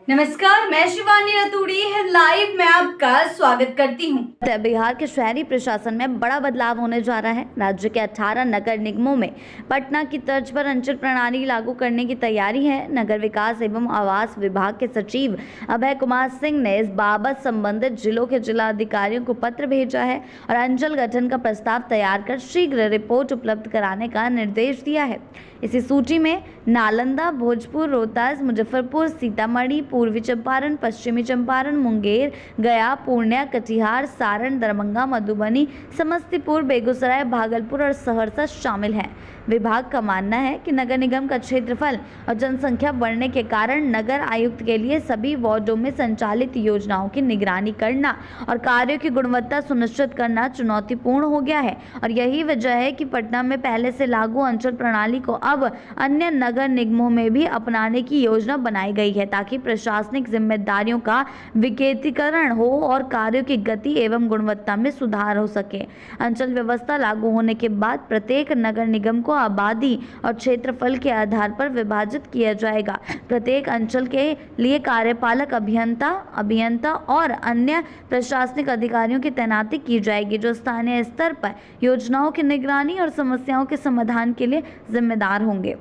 नमस्कार, मैं शिवानी रतूड़ी लाइव में आपका स्वागत करती हूँ। बिहार के शहरी प्रशासन में बड़ा बदलाव होने जा रहा है। राज्य के 18 नगर निगमों में पटना की तर्ज पर अंचल प्रणाली लागू करने की तैयारी है। नगर विकास एवं आवास विभाग के सचिव अभय कुमार सिंह ने इस बाबत संबंधित जिलों के जिला अधिकारियों को पत्र भेजा है और अंचल गठन का प्रस्ताव तैयार कर शीघ्र रिपोर्ट उपलब्ध कराने का निर्देश दिया है। इसी सूची में नालंदा, भोजपुर, रोहतास, मुजफ्फरपुर, सीतामढ़ी, पूर्वी चंपारण, पश्चिमी चंपारण, मुंगेर, गया, पूर्णिया, कटिहार, सारण, दरभंगा, मधुबनी, समस्तीपुर, बेगूसराय, भागलपुर और सहरसा शामिल हैं। विभाग का मानना है कि नगर निगम का क्षेत्रफल और जनसंख्या बढ़ने के कारण नगर आयुक्त के लिए सभी वार्डों में संचालित योजनाओं की निगरानी करना और कार्यों की गुणवत्ता सुनिश्चित करना चुनौतीपूर्ण हो गया है और यही वजह है कि पटना में पहले से लागू अंचल प्रणाली को अब अन्य नगर निगमों में भी अपनाने की योजना बनाई गई है ताकि प्रशासनिक जिम्मेदारियों का विकेंद्रीकरण हो और कार्यों की गति एवं गुणवत्ता में सुधार हो सके। अंचल व्यवस्था लागू होने के बाद प्रत्येक नगर निगम को आबादी और क्षेत्रफल के आधार पर विभाजित किया जाएगा। प्रत्येक अंचल के लिए कार्यपालक अभियंता और अन्य प्रशासनिक अधिकारियों की तैनाती की जाएगी जो स्थानीय स्तर पर योजनाओं की निगरानी और समस्याओं के समाधान के लिए जिम्मेदार होंगे।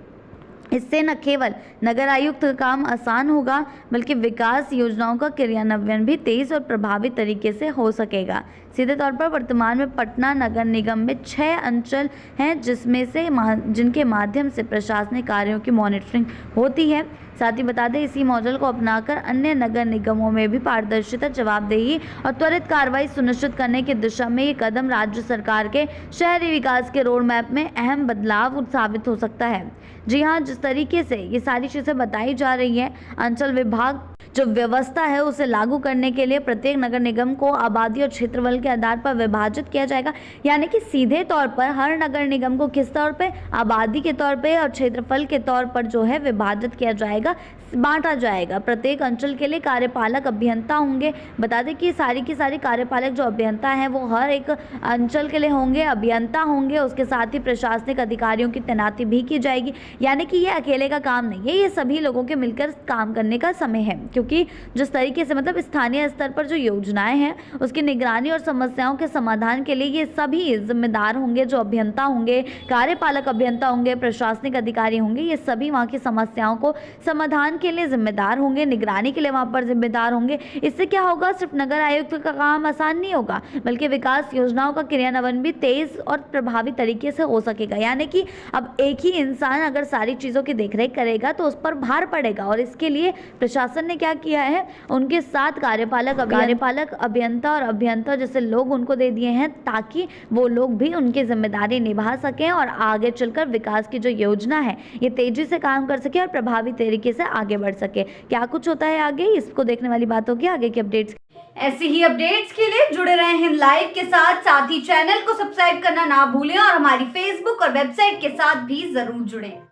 इससे न केवल नगर आयुक्त का काम आसान होगा बल्कि विकास योजनाओं का क्रियान्वयन भी तेज और प्रभावी तरीके से हो सकेगा। सीधे तौर पर वर्तमान में पटना नगर निगम में 6 अंचल हैं जिसमें से जिनके माध्यम से प्रशासनिक कार्यों की मॉनिटरिंग होती है। साथ ही बता दें, इसी मॉडल को अपनाकर अन्य नगर निगमों में भी पारदर्शिता, जवाबदेही और त्वरित कार्रवाई सुनिश्चित करने की दिशा में ये कदम राज्य सरकार के शहरी विकास के रोड मैप में अहम बदलाव साबित हो सकता है। जी हाँ, जिस तरीके से ये सारी चीज़ें बताई जा रही है, अंचल विभाग जो व्यवस्था है उसे लागू करने के लिए प्रत्येक नगर निगम को आबादी और क्षेत्रफल के आधार पर विभाजित किया जाएगा। यानी कि सीधे तौर पर हर नगर निगम को किस तौर पे, आबादी के तौर पे और क्षेत्रफल के तौर पर जो है विभाजित किया जाएगा, बांटा जाएगा। प्रत्येक अंचल के लिए कार्यपालक अभियंता होंगे। बता दें कि सारी की सारी कार्यपालक जो अभियंता हैं वो हर एक अंचल के लिए होंगे, अभियंता होंगे। उसके साथ ही प्रशासनिक अधिकारियों की तैनाती भी की जाएगी। यानी कि ये अकेले का काम नहीं है, ये सभी लोगों के मिलकर काम करने का समय है, क्योंकि जिस तरीके से मतलब स्थानीय स्तर पर जो योजनाएं हैं उसकी निगरानी और समस्याओं के समाधान के लिए ये सभी जिम्मेदार होंगे। जो अभियंता होंगे, कार्यपालक अभियंता होंगे, प्रशासनिक अधिकारी होंगे, ये सभी वहाँ की समस्याओं को समाधान के लिए जिम्मेदार होंगे, निगरानी के लिए वहाँ पर जिम्मेदार होंगे। इससे क्या होगा, सिर्फ नगर आयुक्त का काम आसान नहीं होगा बल्कि विकास योजनाओं का क्रियान्वयन भी तेज और प्रभावी तरीके से हो सकेगा। यानी कि अब एक ही इंसान अगर सारी चीज़ों की देखरेख करेगा तो उस पर भार पड़ेगा और इसके लिए प्रशासन ने क्या किया है, उनके साथ कार्यपालक अभियंता और अभियंता जैसे लोग उनको दे दिए हैं ताकि वो लोग भी उनकी जिम्मेदारी निभा सकें और आगे चलकर विकास की जो योजना है ये तेजी से काम कर सके और प्रभावी तरीके से आगे बढ़ सके। क्या कुछ होता है आगे, इसको देखने वाली बात होगी। आगे की अपडेट्स, ऐसी ही अपडेट्स के लिए जुड़े रहे हैं लाइव के साथ ही चैनल को सब्सक्राइब करना ना भूलें और हमारी फेसबुक और वेबसाइट के साथ भी जरूर जुड़ें।